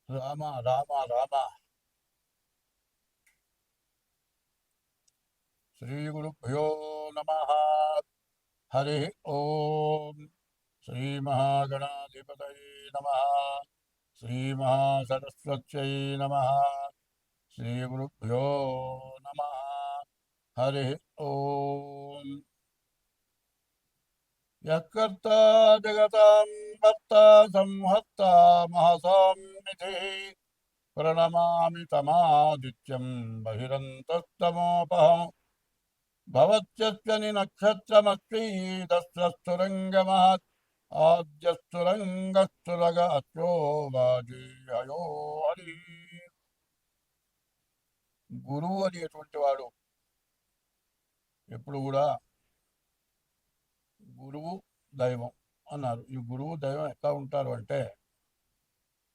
రామ రామ రామ. శ్రీ గురుభ్యో నమ. హరి ఓం. శ్రీ మహాగణాధిపతయే నమ. శ్రీ మహాసరస్వత్యై నమ. శ్రీ గురుభ్యో నమ. హరి ఓం. యకర్త జగతాం భర్త సంహర్త మహసామితి ప్రణమామి తమాదిత్యం బహిరంతస్తమోపహం భవత్యస్య నక్షత్రమస్త్రీదస్రస్తురంగమహత్ ఆద్యస్తురంగస్తురగ అత్రో వాజీయో హరి. గురువు అనేటువంటి వాడు ఎప్పుడు కూడా గురువు దైవం అన్నారు. ఈ గురువు దైవం ఎట్లా ఉంటారు అంటే,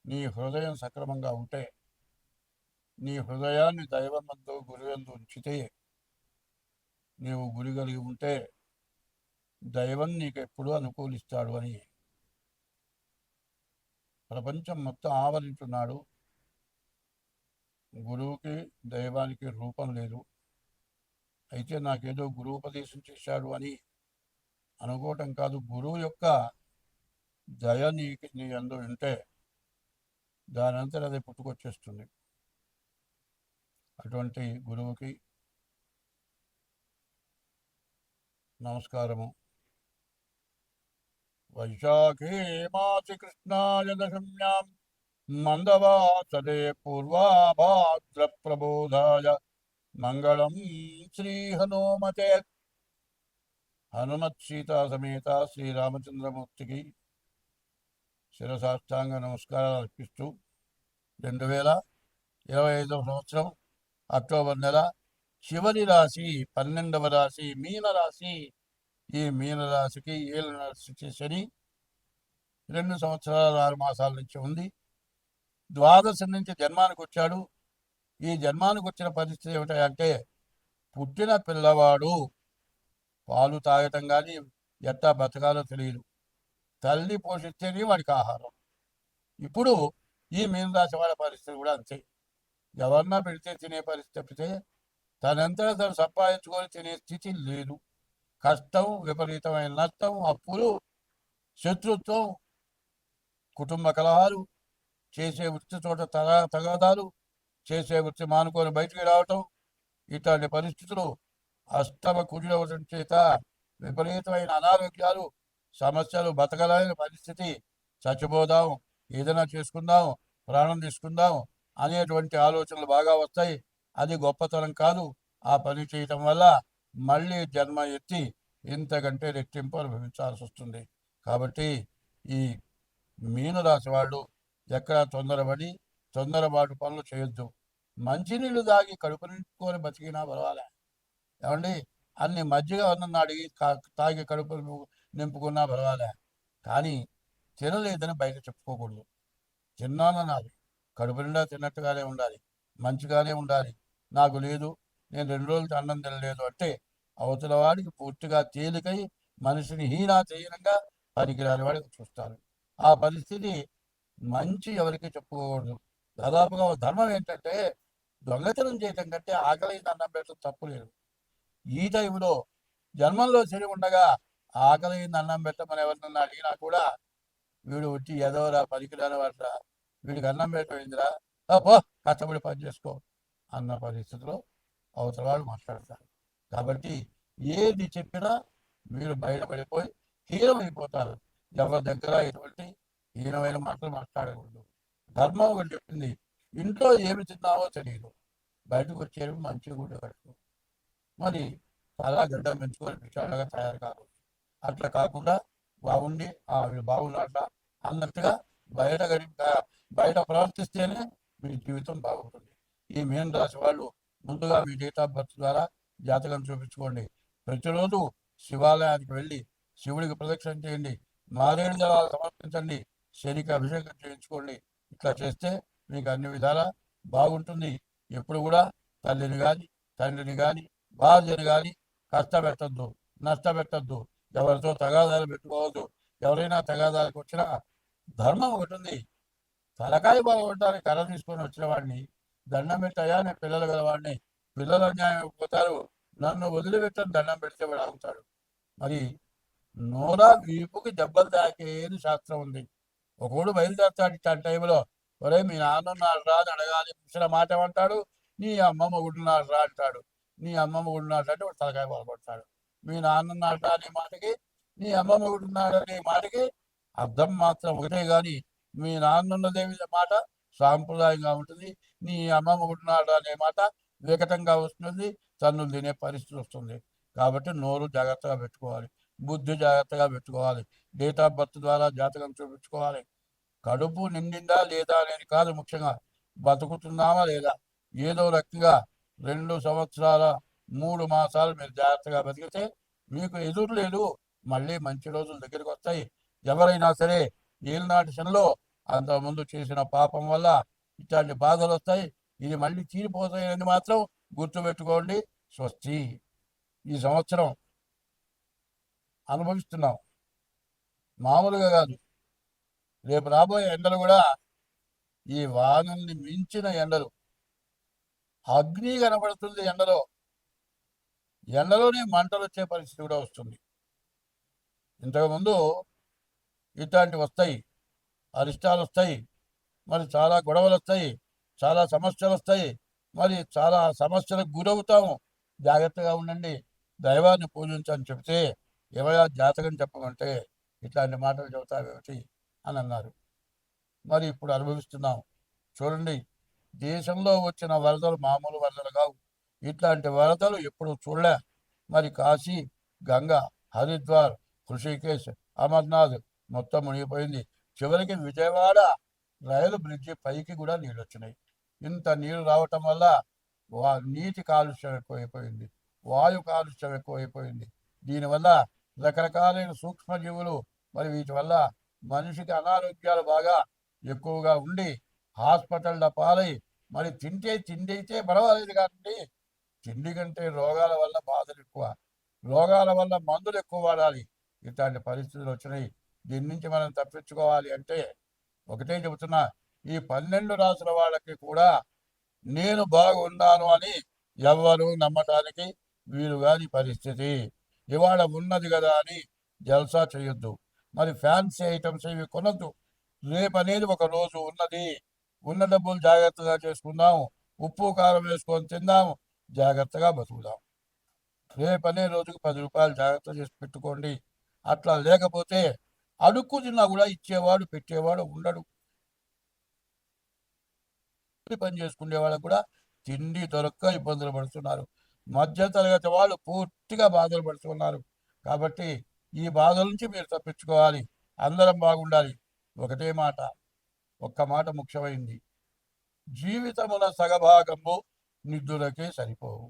నీ హృదయం సక్రమంగా ఉంటే, నీ హృదయాన్ని దైవమందు గురువందు ఉంచితే, నీవు గురి కలిగి ఉంటే దైవం నీకు ఎప్పుడూ అనుకూలిస్తాడు అని ప్రపంచం మొత్తం ఆవరించున్నాడు. గురువుకి దైవానికి రూపం లేదు. అయితే నాకేదో గురువుపదేశం చేశాడు అని అనుకోవటం కాదు. గురువు యొక్క దయ నీ అందు ఉంటే దానంతా అది పుట్టుకొచ్చేస్తుంది. అటువంటి గురువుకి నమస్కారము. వైశాఖే మాసి కృష్ణాయ దశమ్యాం మందవాసరే పూర్వాభాద్ర ప్రబోధాయ మంగళం శ్రీ హనుమతే. హనుమత్ సీతా సమేత శ్రీరామచంద్రమూర్తికి శిరసాష్టాంగ నమస్కారాలు అర్పిస్తూ 2025 సంవత్సరం అక్టోబర్ నెల చివరి రాశి 12వ రాశి మీనరాశి. ఈ మీనరాశికి ఏళ్ళ శని 2 సంవత్సరాల 6 మాసాల నుంచి ఉంది. ద్వాదశి నుంచి జన్మానికి వచ్చాడు. ఈ జన్మానికి వచ్చిన పరిస్థితి ఏమిటంటే, పుట్టిన పిల్లవాడు పాలు తాగటం కానీ ఎట్టా బతకాలో తెలియదు. తల్లి పోషిస్తేనే వాడికి ఆహారం. ఇప్పుడు ఈ మీనరాశి వాళ్ళ పరిస్థితి కూడా అంతే. ఎవరన్నా పెడితే తినే పరిస్థితి తప్పితే తనంతా తను సంపాదించుకొని తినే స్థితి లేదు. కష్టం, విపరీతమైన నష్టం, అప్పులు, శత్రుత్వం, కుటుంబ కలహాలు, చేసే వృత్తి చోట తగాదాలు, చేసే వృత్తి మానుకొని బయటికి రావటం, ఇట్లాంటి పరిస్థితులు అష్టమ కుడివటం చేత విపరీతమైన అనారోగ్యాలు, సమస్యలు, బతకలేని పరిస్థితి, చచ్చిపోదాం, ఏదైనా చేసుకుందాం, ప్రాణం తీసుకుందాం అనేటువంటి ఆలోచనలు బాగా వస్తాయి. అది గొప్పతనం కాదు. ఆ పని చేయటం వల్ల మళ్ళీ జన్మ ఎత్తి ఇంతకంటే రెట్టింపు అనుభవించాల్సి వస్తుంది. కాబట్టి ఈ మీనరాశి వాళ్ళు ఎక్కడ తొందరపాటు పనులు చేయొద్దు. మంచినీళ్ళు తాగి కడుపు నింపుకొని బతికినా పర్వాలే. ఏమండి, అన్ని మజ్జిగ అన్నం అడిగి తాగి కడుపు నింపుకున్నా పర్వాలే. కానీ తినలేదని బయట చెప్పుకోకూడదు. తిన్నానన్నది కడుపు నిండా తిన్నట్టుగానే ఉండాలి, మంచిగానే ఉండాలి. నాకు లేదు, నేను 2 రోజులు అన్నం తినలేదు అంటే అవతల వాడికి పూర్తిగా తేలికై మనిషిని హీనాతీనంగా పనికిరాని వాడికి చూస్తారు. ఆ పరిస్థితి మంచి ఎవరికి చెప్పుకోకూడదు. దాదాపుగా ధర్మం ఏంటంటే, దొంగతనం చేయటం కంటే ఆకలి అన్నం పెట్టడం తప్పు లేదు. ఈ టైంలో జన్మంలో శని ఉండగా ఆకలి అన్నం పెట్టమని ఎవరినన్నా అడిగినా కూడా, వీడు వచ్చి ఎదవరా, పనికిరాని వాడరా, వీడికి అన్నం పెట్టిందిరా, పో కష్టపడి పని చేసుకో అన్న పరిస్థితిలో అవతల వాళ్ళు మాట్లాడతారు. కాబట్టి ఏది చెప్పినా మీరు బయటపడిపోయి హీనమైపోతారు. ఎవరి దగ్గర ఎటువంటి హీనమైన మాటలు మాట్లాడకూడదు. ధర్మం ఒకటి చెప్పింది, ఇంట్లో ఏమి తిన్నావో తెలియదు, బయటకు వచ్చేవి మంచి గుడ్డ కట్టుకో. మరి చాలా గడ్డ పెంచుకొని విశాలంగా తయారు కాదు. అట్లా కాకుండా బాగుండి వీళ్ళు బాగున్నాట అన్నట్టుగా బయట ప్రవర్తిస్తేనే మీ జీవితం బాగుంటుంది. ఈ మీన రాశి వాళ్ళు ముందుగా మీ డేట్ ఆఫ్ బర్త్ ద్వారా జాతకం చూపించుకోండి. ప్రతిరోజు శివాలయానికి వెళ్ళి శివుడికి ప్రదక్షిణ చేయండి, మారేడు జలాలు సమర్పించండి, శనికి అభిషేకం చేయించుకోండి. ఇట్లా చేస్తే మీకు అన్ని విధాలా బాగుంటుంది. ఎప్పుడు కూడా తల్లిని కానీ, తండ్రిని కానీ, భార్యని కానీ కష్టపెట్టద్దు, నష్టపెట్టద్దు. ఎవరితో తగాదాలు పెట్టుకోవద్దు. ఎవరైనా తగాదాలకు వచ్చినా ధర్మం ఒకటి ఉంది. తలకాయ బాగుంటారు కర్ర తీసుకొని వచ్చిన వాడిని దండం పెట్టాయా నేను పిల్లలు గలవాడిని, పిల్లలు అన్యాయం అయిపోతారు, నన్ను వదిలిపెట్టని దండం పెడితే వాడు ఆగుతాడు. మరి నోరా వీపుకి దెబ్బలు తాకేది శాస్త్రం ఉంది. ఒకడు బయలుదేరుతాడు ఇట్లాంటి టైంలో, ఒరే మీ నాన్న ఉన్నాడు రా అని అడగాలి, ముసల మాట ఏమంటాడు, నీ అమ్మమ్మ గుడున్నాడు రా అంటాడు. నీ అమ్మమ్మ గుడున్నాడు అంటే వాడు తలకాయ బాగుపడతాడు. మీ నాన్న ఉన్నాడు రా అనే మాటకి, నీ అమ్మమ్మ గుడున్నాడు అనే మాటకి అర్థం మాత్రం ఒకటే గాని, మీ నాన్న ఉన్నదే మాట సాంప్రదాయంగా ఉంటుంది, నీ అమ్మమ్మ గుడున్నాడు అనే మాట వికటంగా వస్తుంది, తన్నులు తినే పరిస్థితి వస్తుంది. కాబట్టి నోరు జాగ్రత్తగా పెట్టుకోవాలి, బుద్ధి జాగ్రత్తగా పెట్టుకోవాలి, డేట్ ఆఫ్ బర్త్ ద్వారా జాతకం చూపించుకోవాలి. కడుపు నిండిందా లేదా అనేది కాదు ముఖ్యంగా, బతుకుతున్నామా లేదా. ఏదో రకంగా 2 సంవత్సరాల 3 మాసాలు మీరు జాగ్రత్తగా బతికితే మీకు ఎదురు లేదు, మళ్ళీ మంచి రోజులు దగ్గరికి వస్తాయి. ఎవరైనా సరే ఏలినాటి శనిలో అంతకుముందు చేసిన పాపం వల్ల ఇట్లాంటి బాధలు వస్తాయి, ఇది మళ్ళీ తీరిపోతాయని మాత్రం గుర్తుపెట్టుకోండి. స్వస్తి. ఈ సంవత్సరం అనుభవిస్తున్నాం, మామూలుగా కాదు. రేపు రాబోయే ఎండలు కూడా ఈ వానల్ని మించిన ఎండలు. అగ్ని కనబడుతుంది ఎండలో, ఎండలోనే మంటలు వచ్చే పరిస్థితి కూడా వస్తుంది. ఇంతకుముందు ఇట్లాంటివి వస్తాయి, అరిష్టాలు వస్తాయి, మరి చాలా గొడవలు వస్తాయి, చాలా సమస్యలు వస్తాయి, మరి చాలా సమస్యలకు గురవుతాము. జాగ్రత్తగా ఉండండి, దైవాన్ని పూజించని చెప్తే ఎవరా జాతకం చెప్పమంటే ఇట్లాంటి మాటలు చెబుతావేమిటి అని అన్నారు. మరి ఇప్పుడు అనుభవిస్తున్నాం. చూడండి, దేశంలో వచ్చిన వరదలు మామూలు వరదలు కావు. ఇట్లాంటి వరదలు ఎప్పుడు చూడలే. మరి కాశీ, గంగా, హరిద్వార్, హృషికేశ్, అమర్నాథ్ మొత్తం మునిగిపోయింది. చివరికి విజయవాడ రైలు బ్రిడ్జి పైకి కూడా నీళ్ళు వచ్చినాయి. ఇంత నీళ్లు రావటం వల్ల నీటి కాలుష్యం ఎక్కువైపోయింది, వాయు కాలుష్యం ఎక్కువైపోయింది. దీనివల్ల రకరకాలైన సూక్ష్మజీవులు, మరి వీటి వల్ల మనిషికి అనారోగ్యాలు బాగా ఎక్కువగా ఉండి హాస్పిటల్ల పాలై, మరి తిండి అయితే పర్వాలేదు కానీ తిండి కంటే రోగాల వల్ల బాధలు ఎక్కువ, రోగాల వల్ల మందులు ఎక్కువ వాడాలి. ఇట్లాంటి పరిస్థితులు వచ్చినాయి. దీని నుంచి మనం తప్పించుకోవాలి అంటే ఒకటే చెబుతున్నా, ఈ 12 రాసుల వాళ్ళకి కూడా నేను బాగున్నాను అని ఎవ్వరూ నమ్మటానికి వీలు కాని పరిస్థితి. ఇవాళ ఉన్నది కదా అని జల్సా చేయొద్దు, మరి ఫ్యాన్సీ ఐటమ్స్ ఇవి కొనొద్దు. రేపు అనేది ఒక రోజు ఉన్నది, ఉన్న డబ్బులు జాగ్రత్తగా చేసుకుందాం, ఉప్పు కారం వేసుకొని తిందాం, జాగ్రత్తగా బతుకుదాం. రేపు అనే రోజుకు 10 రూపాయలు జాగ్రత్త చేసి పెట్టుకోండి. అట్లా లేకపోతే అడుక్కు తిన్నా కూడా ఇచ్చేవాడు పెట్టేవాడు ఉండడు. పని చేసుకునే వాళ్ళకు కూడా తిండి దొరక్క ఇబ్బందులు పడుతున్నారు. మధ్య తరగతి వాళ్ళు పూర్తిగా బాధలు పడుతున్నారు. కాబట్టి ఈ బాధల నుంచి మీరు తప్పించుకోవాలి, అందరం బాగుండాలి. ఒకటే మాట, ఒక్క మాట ముఖ్యమైంది, జీవితమున సగభాగము నిద్దులకే సరిపోవు,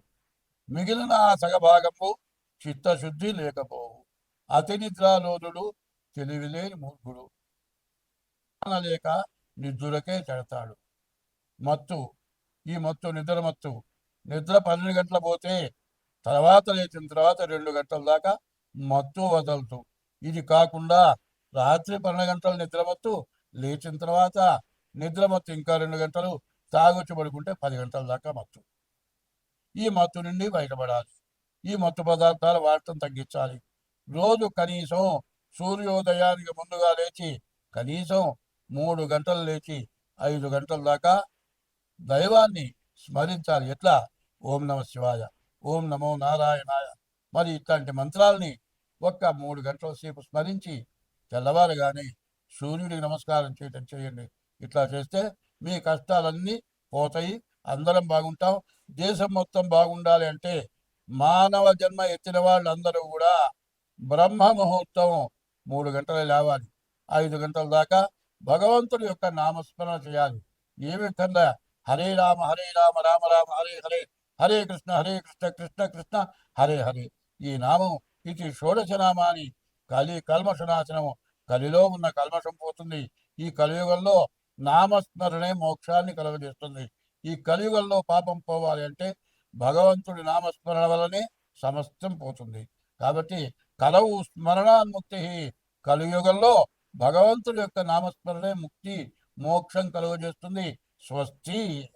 మిగిలిన ఆ సగభాగము చిత్తశుద్ధి లేకపోవు. అతి నిద్రాలోనుడు తెలివిలేని మూర్ఖుడు, లేక నిద్దులకే చెడతాడు. మత్తు, ఈ మత్తు నిద్ర మత్తు. నిద్ర 12 గంటలు పోతే తర్వాత లేచిన తర్వాత 2 గంటల దాకా మత్తు వదలదు. ఇది కాకుండా రాత్రి 12 గంటలు నిద్రమత్తు, లేచిన తర్వాత నిద్రమత్తు ఇంకా 2 గంటలు, తాగొచ్చి పడుకుంటే 10 గంటల దాకా మత్తు. ఈ మత్తు నుండి బయటపడాలి. ఈ మత్తు పదార్థాలు వాడటం తగ్గించాలి. రోజు కనీసం సూర్యోదయానికి ముందుగా లేచి కనీసం 3 గంటలు లేచి 5 గంటల దాకా దైవాన్ని స్మరించాలి. ఎట్లా? ఓం నమ శివాయ, ఓం నమో నారాయణాయ, మరి ఇట్లాంటి మంత్రాలని ఒక్క 3 గంటల సేపు స్మరించి తెల్లవారుగానే సూర్యుడికి నమస్కారం చేయటం చేయండి. ఇట్లా చేస్తే మీ కష్టాలన్నీ పోతాయి, అందరం బాగుంటాం. దేశం మొత్తం బాగుండాలి అంటే మానవ జన్మ ఎత్తిన వాళ్ళందరూ కూడా బ్రహ్మ ముహూర్తం 3 గంటలు లేవాలి, 5 గంటల దాకా భగవంతుడి యొక్క నామస్మరణ చేయాలి. ఏమి కన్నా హరే రామ రామ రామ హరే హరే, హరే కృష్ణ కృష్ణ కృష్ణ హరే హరే. ఈ నామం ఇది షోడశనామాని. కల్మషనాశనము, కలిలో ఉన్న కల్మషం పోతుంది. ఈ కలియుగంలో నామస్మరణే మోక్షాన్ని కలుగజేస్తుంది. ఈ కలియుగంలో పాపం పోవాలి అంటే భగవంతుడి నామస్మరణ వల్లనే సమస్తం పోతుంది. కాబట్టి కలవు స్మరణాన్ముక్తి, కలియుగంలో భగవంతుడి యొక్క నామస్మరణే ముక్తి, మోక్షం కలుగజేస్తుంది. స్వస్తి.